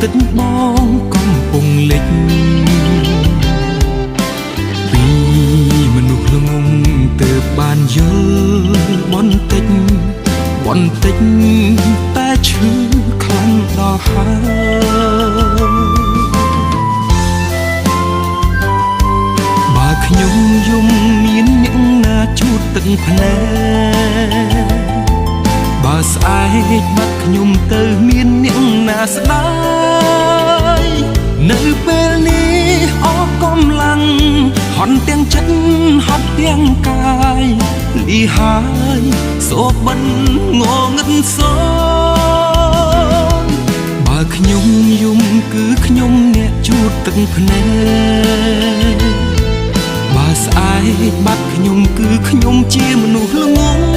ទឹកបងកំពុងលិចពីមនុស្សល្ងងទើបបានយល់បន្តិចតែឈឺខ្លាំងដល់ហើយបើខ្ញុំយំមានអ្នកណាជូតទឹកភ្នែកបើស្អែកបាត់ខ្ញុំទៅមានអ្នកណាស្ដាយនៅពេលនេះអស់កម្លាំងហន់ទាំងចិត្តហត់ទាំងកាយលីហើយសូបិនងងឹតសោបើខ្ញុំយំគឺខ្ញុំអ្នកជូតទឹកភ្នែកបើស្អែកបាត់ខ្ញុំគឺខ្ញុំជាមនុស្សល្ងង